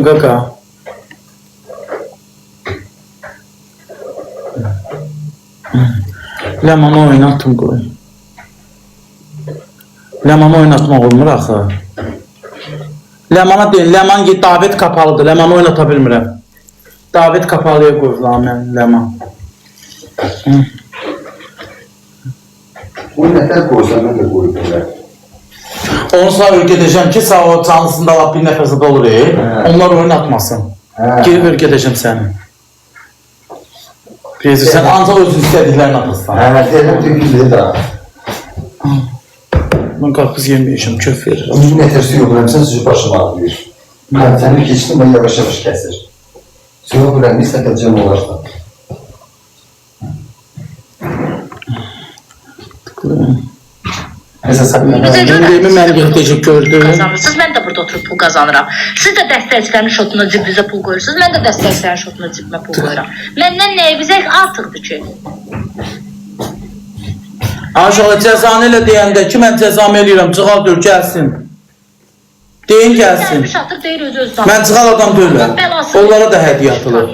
Qaka. Ləmanı oynatdım qoy. Ləmanı oynatmaq olmur axı. Ləmana deyin, Ləman ki, David kapalıdır. Ləmanı oynata bilmirəm. David kapalıya qoyulan mən, Ləman. Bu nətər qoysan, mən də qoyublar. Onu sağ öyrədəcəm ki, sağ o canlısında lap bir nəfəsə dolur. Onlar oynatmasın. Girib öyrədəcəm səni. Prezir, sən ancaq özün istədiklərini atasın. Dedim tükülür da. Mən qarpız yeməyəcəm, köf verir. Uzun nətər suyu bıraksan sizi başıma ağrıyor. Səni keçdim, ben yavaş yavaş kəsir. Suyu bırakmışsa gələcəm olarsan. Gündemi mən yığdəcək gördüm. Kazanırsınız, mən də burada oturub pul kazanıram. Siz də dəstəkçilərin şotuna cibinizə pul qoyursunuz, mən də dəstəkçilərin şotuna cibimə pul qoyuram. Məndən nəyə bizə artıqdır ki? Aşağı cəzanı elə deyəndə ki, mən cəzamı eləyirəm, çıxal dör, gəlsin. Deyin gəlsin. Deyir öz-özünə. Mən çıxal adam deyirəm. Onlara da hədiyyə atılır.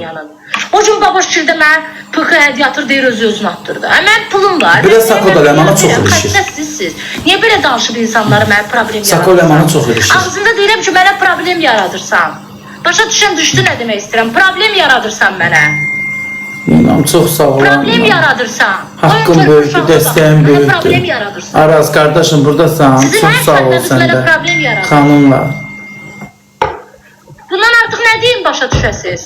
O gün baba şirdə mən pıxı hədiyyə atır, deyir öz-özünə atdırdı. Mən pulum var. Biraz Sako da Ləmana çox ilişir. Xəstəsizsiz. Niyə belə danışıb insanlara mənə problem yaradırsan? Sako Ləmana çox ilişir. Ağzında deyirəm ki, mənə problem yaradırsan. Başa düşən düşdü nə demək istəyirəm? Problem yaradırsan mənə. İnam, çox sağ ol. Problem yaradırsan. Haqqım böyükdür, dəstəyim Problem böyükdür. yaradırsan. Araz, qardaşım, buradasan. Çox sağ ol səndə. Xanımla. Bundan artıq nə deyim başa düşəsiz?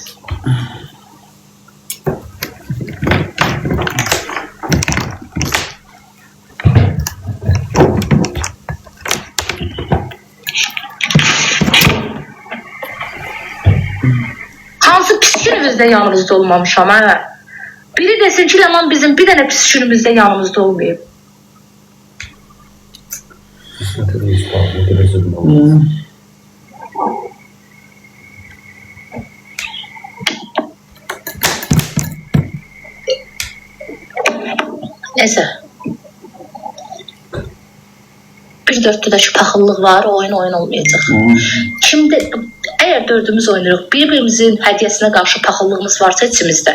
Hansı pis günümüzdə yanımızda olmamışam, hə? Biri desin ki, Ləman bizim bir dənə pis günümüzdə yanımızda olmayıb. Neyse. Bir dörtlüdəki paxıllıq var, oyun olmayacaq. Kimdə, əgər dördümüz oynayırıq, bir-birimizin hədiyyəsinə qarşı paxıllığımız varsa içimizdə,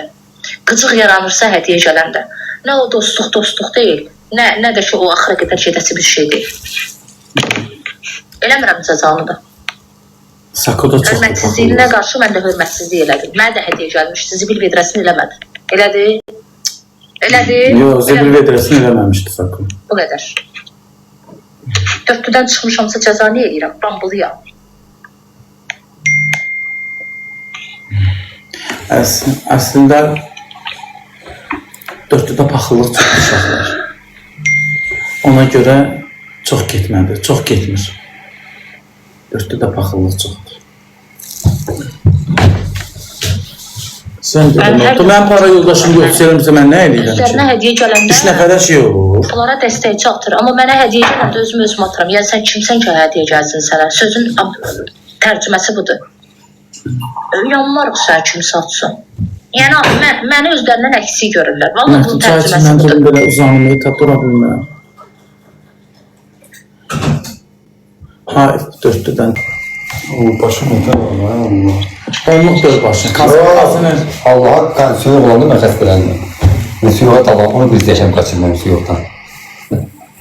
qıcıq yaranırsa hədiyyə gələndə, nə o dostluq deyil, nə də ki o axıra qədər gedəsi bir şey deyil. Eləmirəm cəzanı da. Sako da çox Hörmətsizliyinə qarşı mən də hörmətsizlik elədim. Mənə də hədiyyə gəlmiş, zibil vedrəsini eləmədi. Elədi? Yox, zibil vedrəsini eləməmişdi Sako. Bu qədər. Dörtlüdən çıxmışamsa cəza niyə eləyirəm? Bambuluyam. Əslində dörtlüdə paxıllıq çox uşaqlar. Ona görə çox getmədi, çox getmir. Dörtlüdə paxıllıq çoxdur. Sən dedim, mən para yoldaşım göstərirəmsə mən nə eləyirəm ki? Üzərinə hədiyyə gələndə... 3 nəfərə şey olur. Onlara dəstəkçi atır. Amma mənə hədiyyə gələndə özümü atıram. Yəni sən kimsən ki hədiyyə gəlsin sənə? Sözün tərcüməsi budur. Yanmarıq sən kimsə atsın. Yəni məni özlərindən əksik görürlər. Vallahi bunun tərcüməsi budur. Mən belə uzanmayı tapdura bilmərəm. Hayır, dörtlüdən. Başım ötər Allah, Allah. Onluq dör başını. Allah'a kansiyon olanda mən xəstələndim. Mən suyuğa davam, onu biz yaşam qaçırmam suyuqdan.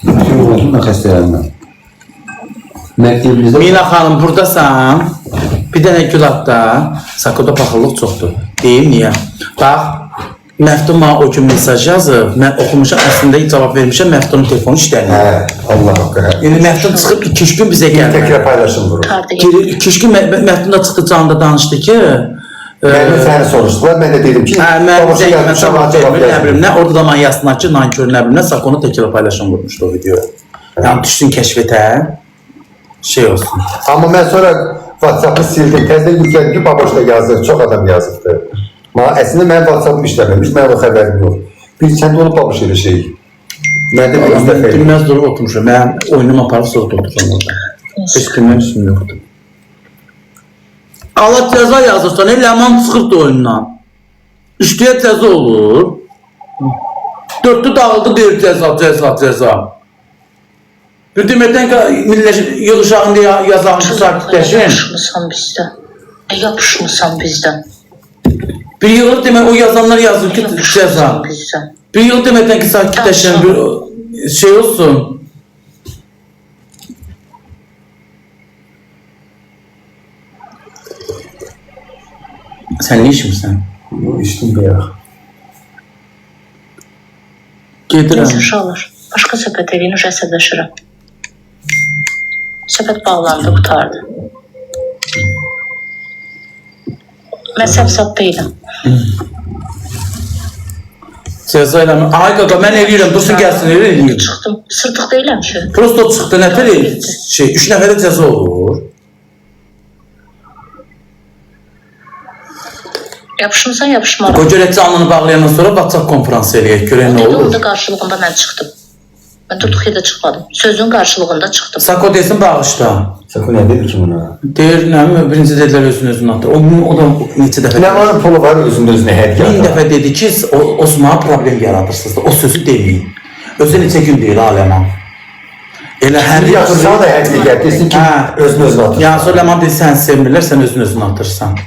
Suyuq olanda mən xəstələndim. Məktəbimizdə... Mina xanım, buradasan. Bir dənə Güladda Sakoda paxıllıq çoxdur. Deyim niyə? Bax, Məftun mənə o gün mesaj yazıb, mən oxumuşam, əslində cavab vermişəm, Məftunun telefonu işlənir. Allah haqqı. Yəni Məftun çıxıb 2-3 gün bizə gəldi. Təkrar paylaşım vurur. 2-3 gün Məftun da çıxdı canında danışdı ki... Yəni səni soruşdular, mən də dedim ki... Mən cavab vermir, nə orada da mən yazdılar ki, nankör nə bilim, nə Sakonu təkrar paylaşım vurmuşdu o videoya. Yəni düşdün kəşfətə, şey olsun. Amma mən sonra WhatsApp-ı sildim, təzdən yüklədim ki, baboşda yazır, çox adam yazıbdır. Əslində mənim WhatsApp-ım işləməmiş, mənim o xəbərim yox. Bir kəndə olub babuş elə şey. Mən də bir dəfə... Dinməz durub oturmuşam, mən oyunumu aparıb sonra oturmuşam orada. Heç dinmən üstüm yoxdur. Allah cəza yazırsan, Ləman çıxırdı oyundan. Üçlüyə cəza olur. Dörtlü dağıldı deyir cəza. Bir deməkdən yığışağında yazağını sakitləşin. Yaşmışsan bizdə. Yapışmısan bizdən. Bir yıl demek o yazanlar yazıyor ki ceza. Yapışmısan bizdən. Bir yıl demeden ki sakitleşen bir şey olsun. Sen ne işmişsin? İçtim bir yer. Gedirəm. Neyse uşaqlar. Başqa söhbət edin, uca əsəbləşirəm. Söhbət bağlandı, qutardı. Mən səhv deyiləm. Ceza ilə. Ay qaqa mən eləyirəm. Dursun gəlsin eləyir. Çıxdım. Sırtıq deyiləm ki. Prosto çıxdı nə tər şey 3 nəfərə cəza olur. Yapışmısan, yapışmaram. O görə canını bağlayandan sonra WhatsApp konferansı eləyək. Görək nə olur. Orada qarşılığında mən çıxdım. Mən durduq yerdə çıxmadım. Sözün qarşılığında çıxdım. Sako desin bağışla. Sakın ne dedi ki buna? Deyir nə birinci dedilər özünü atır. O da neçə dəfə Ne var pulu var özünde özüne hediye. Min dəfə dedi ki, Osman'a problem yaradırsınız da, o sözü demeyin. Özü neçə gün deyir aləman. Elə hər Ya sana da hediye getirsin ki Ha. özünü özüne atır. Yəni sonra Ləman deyir, sən sevmirlər, sən özünü özünə atırsan.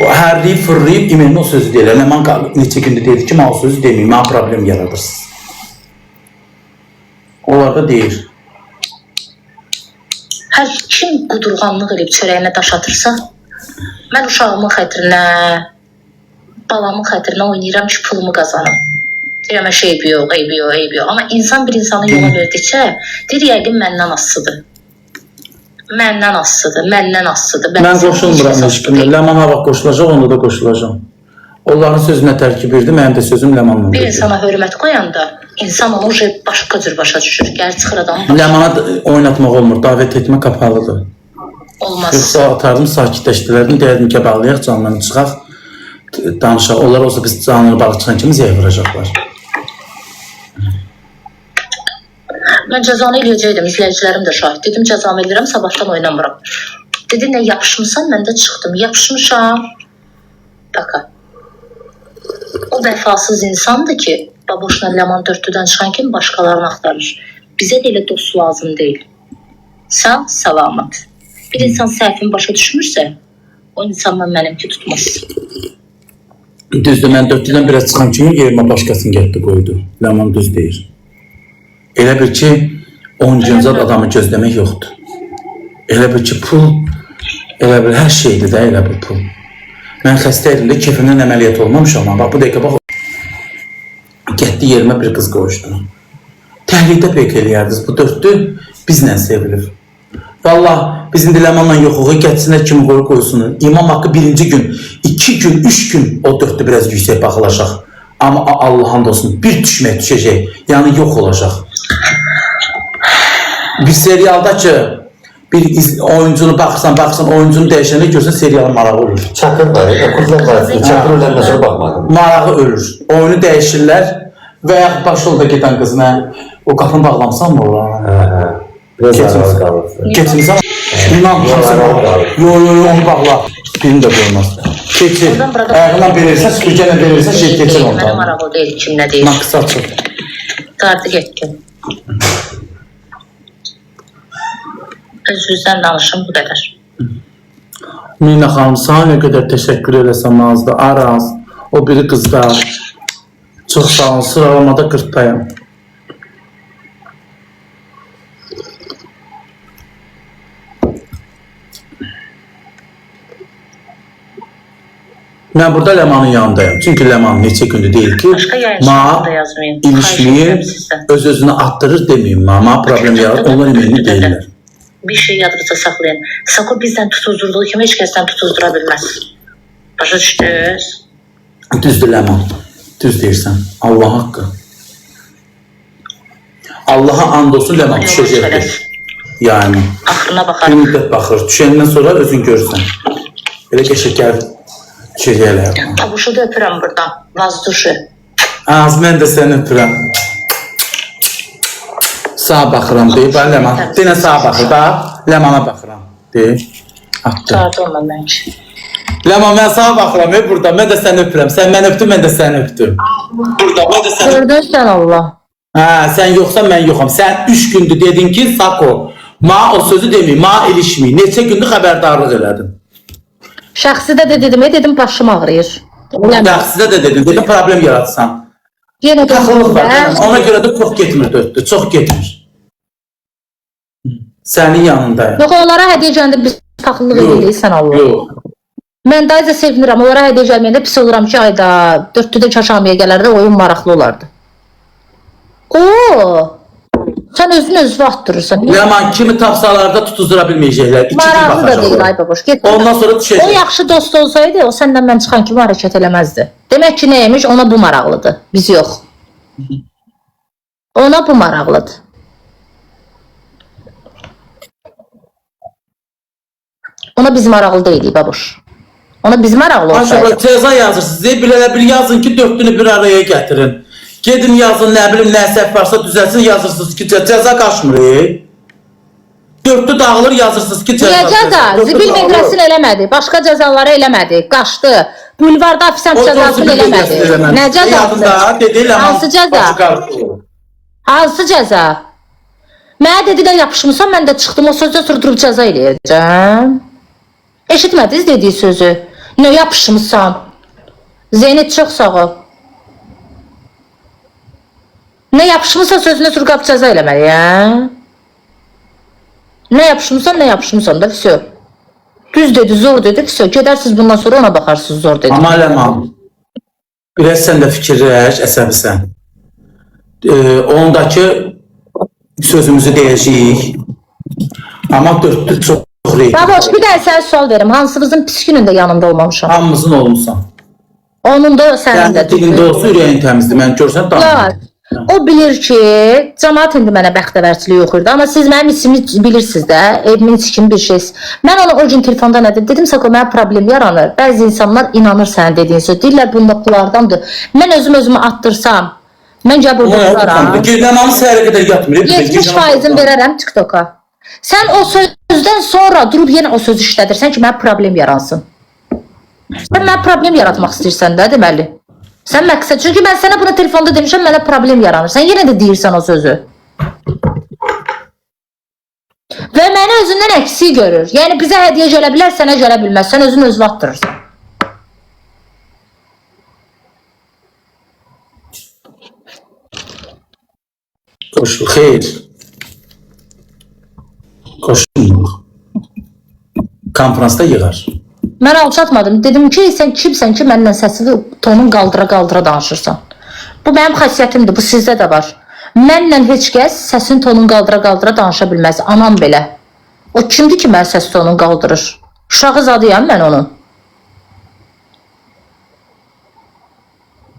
O hərliyib, fırlayıb, imenli o sözü deyir. Ləman neçə gündə dedi ki, mən o sözü demeyin, mənə problem yaradırsınız. Onlar da deyir. Hər kim qudurğanlıq edib çörəyinə daş atırsa, mən uşağımın xətrinə, balamın xətrinə oynayıram ki, pulumu qazanım. Deyirəm, eybi yox, eybi yox, eybi yox. Amma insan bir insanı yola verdikcə, deyir, yəqin məndən asılıdır. Məndən asılıdır, məndən asılıdır. Mən qoşulmuram heç kimdə. Ləman hava qoşulacaq, onda da qoşulacaq. Onların sözünə tərkib verdi, mənim də sözüm Ləmanla. Bir insana hörmət qoyanda, insan onu başqa cür başa düşür. Gəlir çıxır adamın başına. Ləmana oynatmaq olmur, davet etmə kapalıdır. Olmaz. Yoxsa atardım, sakitləşdilərdim, deyərdim ki, bağlayaq, canlarını çıxaq, danışaq. Onlar olsa biz canını balık çıxan kimi zəyə vuracaqlar. Mən cəzanı eləyəcəkdim, izləyicilərim də şahid. Dedim, cəzamı eləyirəm, sabahdan oynamıram. Dedi, nə yapışmışsan, mən də çıxdım. Yapışmışam. Baka. O vəfasız insandır ki, baboşla Ləman dörtlüdən çıxan kimi başqalarını axtarır. Bizə də elə dost lazım deyil. Sağ, salamat. Bir insan səhvini başa düşmürsə, o insanla mənimki tutmaz. Düzdür, mən dörtlüdən biraz çıxan kimi yerimə başqasını getdi qoydu. Ləman düz deyir. Elə bir ki, 10 gün zad adamı gözləmək yoxdur. Elə bir ki, pul, elə bir hər şeydir də, elə bir pul. Mən xəstə elimdə kefimdən əməliyyat olmamışam, amma bax, bu dəqiqə bax, getdi yerimə bir qız qoşdu. Təhlükdə pek eləyərdiniz, bu dörtlü bizlə sevilir. Valla bizim Ləmanla yoxluğu getsinlər kimi qoy qoysunlar. İmam haqqı birinci gün, 2 gün, 3 gün o dörtlü biraz yüksək baxılacaq. Amma Allah'ın olsun bir düşmək düşəcək, yəni yox olacaq. Bir serialda ki, bir oyuncunu baxırsan, oyuncunu dəyişəndə görsən serialın marağı ölür. Çakır var ya, kuzlar var. Çakır ölenme sonra bakmadım. Marağı ölür. Oyunu dəyişirlər və ya baş yolda gedən qızına o qapını bağlamsan mı olar? Biraz ağır kalır. Keçirsən? İnan, onu bağla. Birini də qoymaz. Keçir. Ayağından verirsən, süpürgənə verirsən, şey keçir Mənə ondan. marağı deyil, kim nə deyir. Nakısı açıq. Qardı getdim. Özünüzdən danışım, bu qədər. Mina xanım, sana nə qədər təşəkkür eləsəm azdır. Araz, o biri qızlar. Çox sağ olun, sıralamada 40'dayım. Mən burada Ləmanın yanındayım. Çünki Ləman neçə gündür deyir ki, Başqa yayıncılar da yazmayın. ilişməyir, öz-özünü attırır deməyim. Ma problem yaradır, onlar eminli deyirlər. Bir şey yadınızda saxlayın. Sako bizdən tutuzdurduğu kimi heç kəsdən tutuzdura bilməz. Başa düşdünüz? Düzdür Ləman, düz deyirsən. Allah haqqı. Allaha and olsun Ləman düşəcəkdir. Yəni, Axırına bir baxarıq. müddət baxır. Düşəndən sonra özün görürsən. Elə qəşək gəl düşəcəklər. Tabuşu da öpürəm buradan. Vazduşu. Az mən də səni öpürəm. Sağa baxıram deyib, ben Ləman. Denə sağa baxır, bax. Ləmana baxıram deyib. Atdı. Çağırdı onunla mən ki. Ləman, mən sağa baxıram, burada. Mən də səni öpürəm. Sən mən öpdüm, mən də səni öpdüm. Burada, mən də səni öpdüm. Gördünsən Allah. Hə, sən yoxsan, mən yoxam. Sən 3 gündür dedin ki, Sako, ma o sözü deməyim, ma ilişməyim. Neçə gündür xəbərdarlıq elədin. Şəxsi də dedim başım ağrıyır. Sizə də dedim problem yaratsan. Yenə də Paxıllıq var. Ona görə də çox getmir dörddür, çox getmir. Sənin yanındayım. Yox, onlara hədiyyə gəndə biz paxıllıq edirik, sən Allah. Yox. Mən dayıca sevinirəm, onlara hədiyyə gəlməyəndə pis oluram ki, ayda 4-də çaşamaya gələrdə oyun maraqlı olardı. Oo, sən özünü atdırırsan. Yaman kimi tapsalarda tutuzura bilməyəcəklər. İki gün Maraqlı da deyil, baxacaqlar. ay baboş. Get. Ondan sonra O düşəcək. yaxşı dost olsaydı, o səndən mən çıxan kimi hərəkət eləməzdi. Demək ki, neymiş, ona bu maraqlıdır, biz yox. Ona bu maraqlıdır. Ona biz maraqlı deyilik, baboş. Ona biz maraqlı olsaydı. Aşağı ceza yazırsınız. Bir yazın ki dörtlünü bir araya getirin. Gedin yazın, nə bilim, nə səhv varsa düzəlsin, yazırsınız ki ceza qaçmır. Dörtlü dağılır, yazırsınız ki ceza. Niyə cəza? Zibil meqrəsini eləmədi, başqa cəzaları eləmədi, qaçdı. Bulvarda afisant cəzasını eləmədi. Nə cəzası? Hansı cəza? Hansı cəza? Mənə dedi də yapışmısan, mən də çıxdım, o sözdə durub cəza eləyəcəm. Eşitmədiniz dediyi sözü. Nə yapışmısan? Zeynət çox sağ ol. Nə yapışmısan sözünə sürqab cəza eləməliyəm. Nə yapışmısan da vəsə. Düz dedi, zor dedi, vəsə. Gedərsiniz bundan sonra ona baxarsınız, zor dedi. Amma Ləman, biraz sən də fikirləş, əsəbisən. Ondakı sözümüzü deyəcəyik. Amma dörtlü çox reyting. Baboş, bir də sənə sual verim. Hansınızın pis günündə yanında olmamışam? Hamımızın olmuşsan. Onun da sənin də. Yəni dilində olsa ürəyin təmizdir, mən görsən tanımıyorum. O bilir ki, cəmaat indi mənə bəxtəvərçilik yoxuyurdu. Amma siz mənim ismimi bilirsiniz də, evimin içkin bir şeysiz. Mən ona o gün telefonda nə dedim, Sako, mənə problem yaranır. Bəzi insanlar inanır sənin dediyin söz. Deyirlər, bunda pullardandır. Mən özümü atdırsam, mən gəl burada tutaram. Gülləmanın səhərə qədər yatmır. 70% verərəm TikToka. Sən o sözdən sonra durub yenə o sözü işlədirsən ki, mənə problem yaransın. Sən mənə problem yaratmaq istəyirsən də, deməli. Sən məqsəd, çünki mən sənə bunu telefonda demişəm, mənə problem yaranır. Sən yenə də deyirsən o sözü. Və məni özündən əksik görür. Yəni bizə hədiyyə gələ bilər, sənə gələ bilməz. Sən özünü özünə atdırırsan. Qoşul, xeyr. Qoşulmuq. Konferansda yığar. Mən alçatmadım. Dedim ki, sən kimsən ki, mənlə səsini tonun qaldıra-qaldıra danışırsan. Bu mənim xasiyyətimdir, bu sizdə də var. Mənlə heç kəs səsin tonun qaldıra-qaldıra danışa bilməz. Anam belə. O kimdir ki, mən səs tonun qaldırır? Uşağı zadıyam mən onun.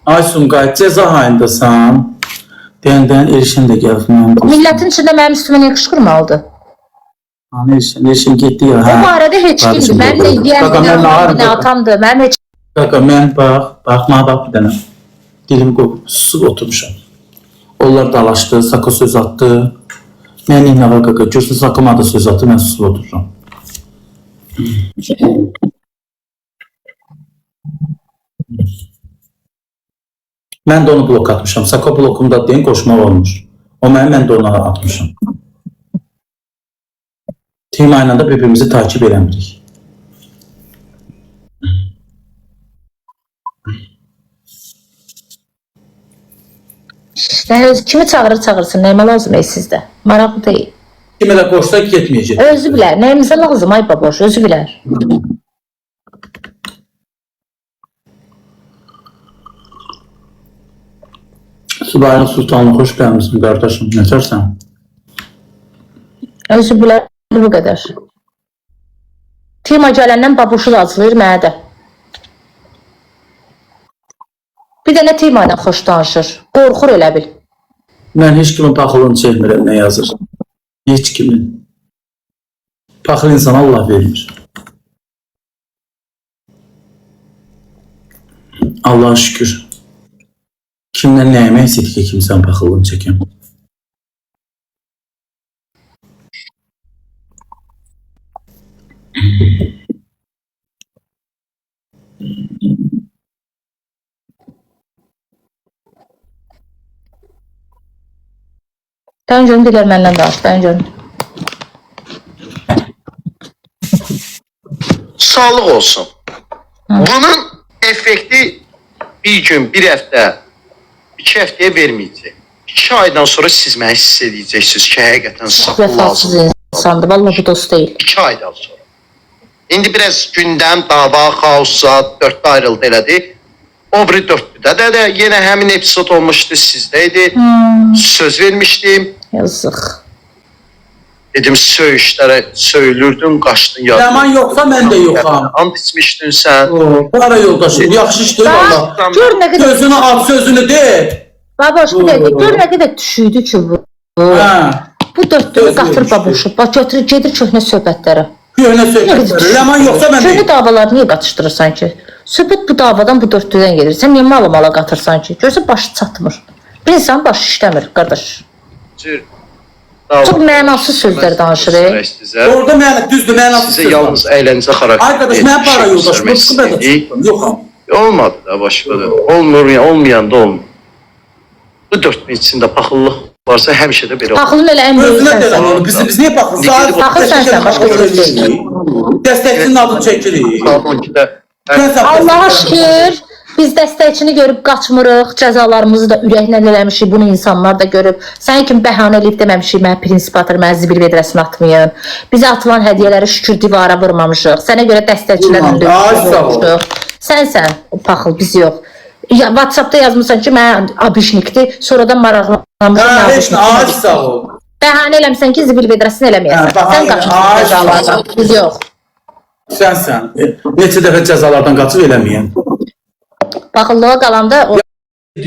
Ay Sumqayıt, cəza hayındasan. Deyəndən erişən də gəlib. Millətin içində mənim üstümə niyə qışqırmalıdır? Erişən getdi ya. O barədə heç kimdir. Mənimlə yiyəm, nə atamdır. Mənim heç... Qaqa, mən baxma, bax bir dənə. Dilim susub oturmuşam. Onlar dalaşdı, Sako söz atdı. Mən nə var qaqa, görsən Sakoma da söz atdı, mən susub otururam. Mən də onu blok atmışam. Sako blokumda deyim, qoşmaq olmuş. O mən də ona atmışam. Tema ilə də bir-birimizi takip eləmirik. Kimi çağırırsın, nəyimə lazım sizdə? Maraqlı deyil. Kimə də qoşsa getməyəcək. Özü bilər, nəyimizə lazım, ay baboş, özü bilər. Subayın Sultanlı, xoş gəlmişsin qardaşım, nətərsən? Özü bilər, bu qədər. Tema gələndən babuşu da acılıyır mənə də. Bir də nə tema ilə xoş danışır, qorxur elə bil. Mən heç kimin paxılını çəkmirəm, nə yazır? Heç kimin. Paxıl insan Allah vermir. Allah'a şükür. Kimdən nəyəmə hisset ki, kimsən paxılını çəkəm. Dən görüm, deyilər məndən danış, dən görüm. Sağlıq olsun. Bunun effekti bir gün, bir həftə, 2 həftəyə verməyəcək. 2 aydan sonra siz məni hiss edəcəksiniz ki, həqiqətən sağ Vəfasız lazım. insandır. Vallahi bu dost deyil. 2 aydan sonra. İndi biraz gündəm, dava, xaosa, 4-də ayrıldı elədi. O biri 4-də də yenə həmin epizod olmuşdu, sizdə idi. Söz vermişdim. Yazıq. Dedim söyüşlərə söylürdün, qaçdın ya. Ləman yoxsa mən də yoxam. And içmişdin sən. Bu ara yoldaşım, yaxşı işdir valla. Gör nə qədər Sözünü al, sözünü de. Baboş bir dəqiqə, gör nə qədər düşüydü ki bu. Hə. Bu dörtlüyü Söz qatır vermişdi. baboşu. Bax götürür gedir köhnə söhbətlərə. Köhnə söhbətləri. Ləman yoxsa mən Köhnə deyim. davaları niyə qatışdırırsan ki? Söhbət bu davadan bu dörtlüdən gedir. Sən niyə mala qatırsan ki? Görsə başı çatmır. Bir insan başı işləmir qardaş. Çox mənasız sözlər danışır. Orada mənə düzdür, mənasız Sizə söz var. yalnız əyləncə xarakterli. Arkadaş, mən para yoldaşım, bu göstərmək çıxıb da istədik. çıxdım. Yoxam. Olmadı da başqa da. Olmayanda olmur. Bu 4 min içində paxıllıq varsa həmişə də belə olur. Paxılın elə ən böyük Özünə sənsən. deyirəm onu. Biz niyə baxırıq? Paxıl sənsən, başqa söz deyil. Dəstəkçinin adını çəkirik. Saat 12-də Allaha şükür biz dəstəkçini görüb qaçmırıq, cəzalarımızı da ürəklə eləmişik, bunu insanlar da görüb. Sən kimi bəhanə eləyib deməmişik, mənə prinsip atır, mənə zibil vedrəsini atmayın. Bizə atılan hədiyyələri şükür divara vurmamışıq. Sənə görə dəstəkçilərlə döyüşmüşük. Sənsən o paxıl, biz yox. Ya, WhatsAppda yazmışsan ki, mən abişnikdir, sonradan maraqlanmışam. Heç nə, ağac sağ ol. Bəhanə eləmişsən ki, zibil vedrəsini eləməyəsən. Sən qaçmışsın cəzalardan, biz yox. Sənsən. Neçə dəfə cəzalardan qaçıb eləməyən. Paxıllığa qalanda o...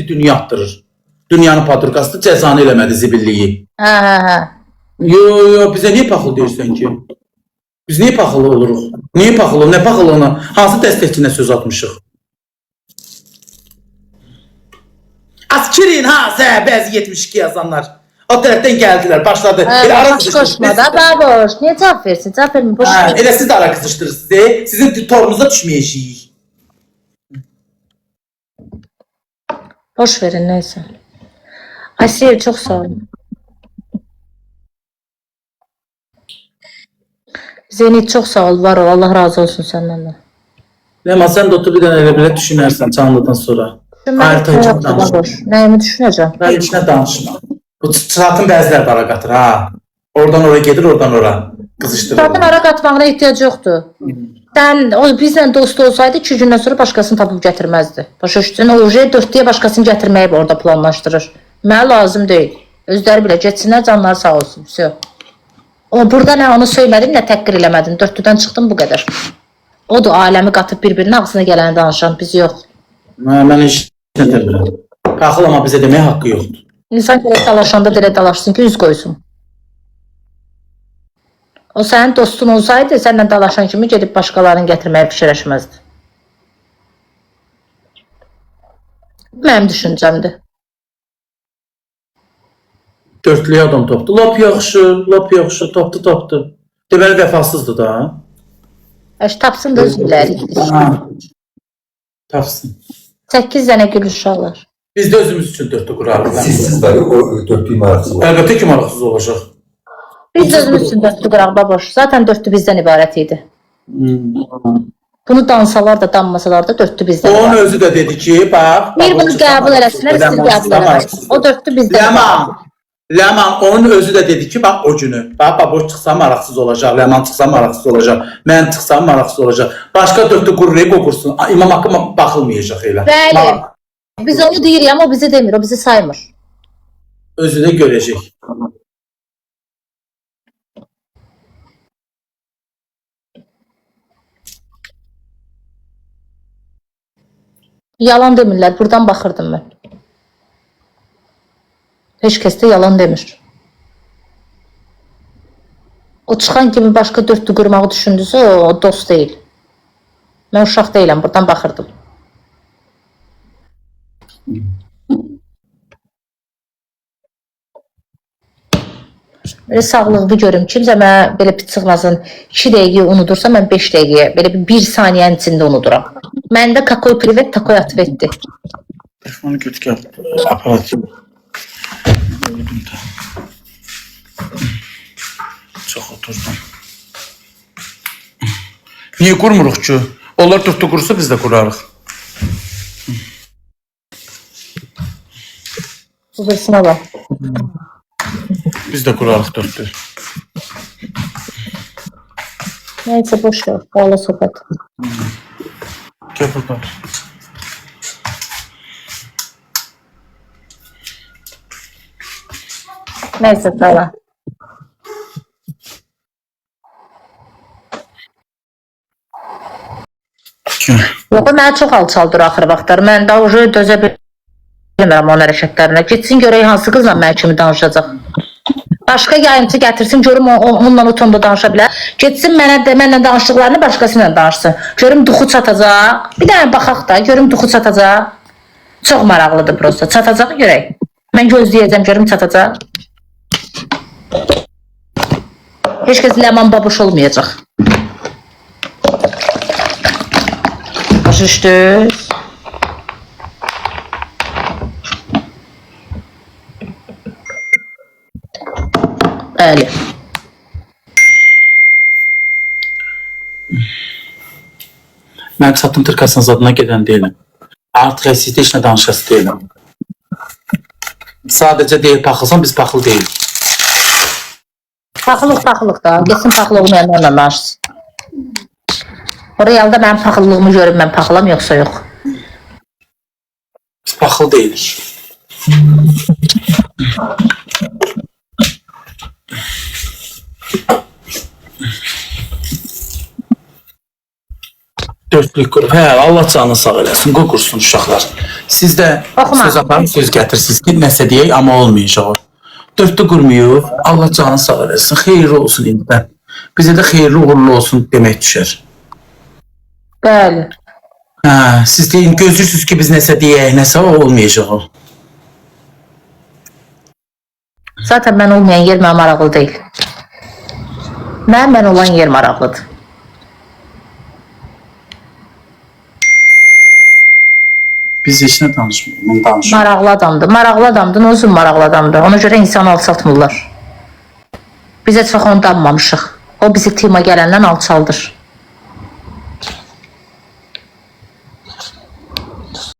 Dünya atdırır. Dünyanın patrikası cəzanı eləmədi zibilliyi. Hə. Yo, bizə niyə paxıl deyirsən ki? Biz niyə paxıl oluruq? Niyə paxıl oluruq? Nə paxıllığına? Hansı dəstəkçinə söz atmışıq? Askirin ha, bəzi 72 yazanlar. O tərəfdən gəldilər, başladı. Baş qoşma da, baboş. Niyə cavab versin? Cavab vermin, boş ver. Elə siz də ara qızışdırırsınız. Sizin torunuza düşməyəcəyik. Boş verin, neyse. Asiye çok sağ olun. Zenit çok sağ ol, var ol. Allah razı olsun senden de. Ləman, sən də otur bir dənə elə belə düşünərsən canlıdan sonra. Ayrıca çox danışma. Nəyimi düşünəcəm? Ben heç nə danışma. Bu çıratın bəziləri də ara qatır ha. Oradan oraya gedir, oradan ora. Qızışdırır. Zaten ara qatmağına ehtiyac yoxdur. Sən o bizlə dost olsaydı 2 gündən sonra başqasını tapıb gətirməzdi. Başa düşdün? O uje 4-dəyə başqasını gətirməyi orada planlaşdırır. Mənə lazım deyil. Özləri bilə getsinlər, canları sağ olsun. Всё. O burada nə onu söylədim, nə təqqir eləmədim. 4-dədən çıxdım bu qədər. Odur aləmi qatıb bir-birinin ağzına gələni danışan, biz yox. Mən heç nə bilmirəm. Paxıl amma bizə deməyə haqqı yoxdur. İnsan belə dalaşanda belə dalaşsın ki, üz qoysun. O sənin dostun olsaydı, səndən dalaşan kimi gedib başqalarını gətirməyə fikirləşməzdi. Mənim düşüncəmdir. Dörtlüyə adam topdu. Lap yaxşı, topdu. Deməli vəfasızdır da. Tapsın da öz bilərik. Tapsın. 8 dənə gül uşaqlar. Biz də özümüz üçün dörtlü qurarıq. Sizsiz var o dörtlüyü maraqsız var. Əlbəttə ki, maraqsız olacaq. Biz də özümüz üçün dörtlü qıraq baboş. Zaten dörtlü bizdən ibarət idi. Bunu dansalar da, danmasalar da dörtlü bizdən Onun ibarət. özü də dedi ki, bax. Bir bunu qəbul eləsinlər, siz qəbul eləməlisiniz. O dörtlü bizdən ibarət. Ləman, onun özü də dedi ki, bax o günü. Bax, baboş çıxsa maraqsız olacaq, Ləman çıxsa maraqsız olacaq, mən çıxsam maraqsız olacaq. Başqa dörtlü qurrayıb okursun. İmam haqqı baxılmayacaq elə. Bəli. Biz onu deyirik, amma o bizi demir, o bizi saymır. Özü də görəcək. Yalan demirlər, buradan baxırdım mən. Heç kəs də yalan demir. O çıxan kimi başqa dörtlü qurmağı düşündüsə, o dost deyil. Mən uşaq deyiləm, buradan baxırdım. Belə sağlıqlı görüm. Kimsə mənə belə pıçıqlasın, 2 dəqiqəyə unudursa, mən 5 dəqiqəyə, belə bir saniyənin içində unuduram. Məndə kakoy privet, takoy atvetdi. Telefonu götür gəl. Aparat. Çox oturdum. Niyə qurmuruq ki? Onlar dörtlü qursa biz də qurarıq. Bu birisine bak. Biz də qurarıq dörtlü. Neyse boş ver. Bağla sohbet. Gel buradan. Neyse tamam. Gel. Yox, mənə çox alçaldır axır vaxtlar. Mən daha ucu dözə bilmirəm onun hərəkətlərinə. Getsin görək hansı qızla mən kimi danışacaq. Başqa yayımçı gətirsin, görüm onunla o tonda danışa bilər. Getsin mənlə danışdıqlarını başqasıyla danışsın. Görüm duxu çatacaq. Bir dənə baxaq da, görüm duxu çatacaq. Çox maraqlıdır prosta. Çatacaq görək. Mən gözləyəcəm, görüm çatacaq. Heç kəs ləman babuş olmayacaq. Başa düşdünüz? Bəli. Mən satın tırkasının zadına gedən deyiləm. Artıq sizdə işlə danışası deyiləm. Sadəcə deyil paxılsan, biz paxıl deyilik. Paxılıq da. Geçsin paxıl olmayanlarla danışsın. O realda mənim paxıllığımı görüb mən paxılam yoxsa yox. Biz paxıl deyilik. Dörtlük qrup. Hə, Allah canını sağ eləsin. Qoy qursun uşaqlar. Siz də Oxuma. söz aparın, söz gətirsiniz ki, nəsə deyək, amma olmayacaq. Dörtlü qurmuyub, Allah canını sağ eləsin. Xeyirli olsun indidən. Bizə də xeyirli uğurlu olsun demək düşər. Bəli. Hə, siz deyin, gözləyirsiniz ki, biz nəsə deyək, nəsə olmayacaq o. Zaten mən olmayan yer mənə maraqlı deyil. Mən olan yer maraqlıdır. Biz heç nə danışmıyıq, mən danışmıyıq. Maraqlı adamdır. Maraqlı adamdır. Nə olsun maraqlı adamdır. Ona görə insanı alçaltmırlar. Biz heç vaxt onu danmamışıq. O bizi tima gələndən alçaldır.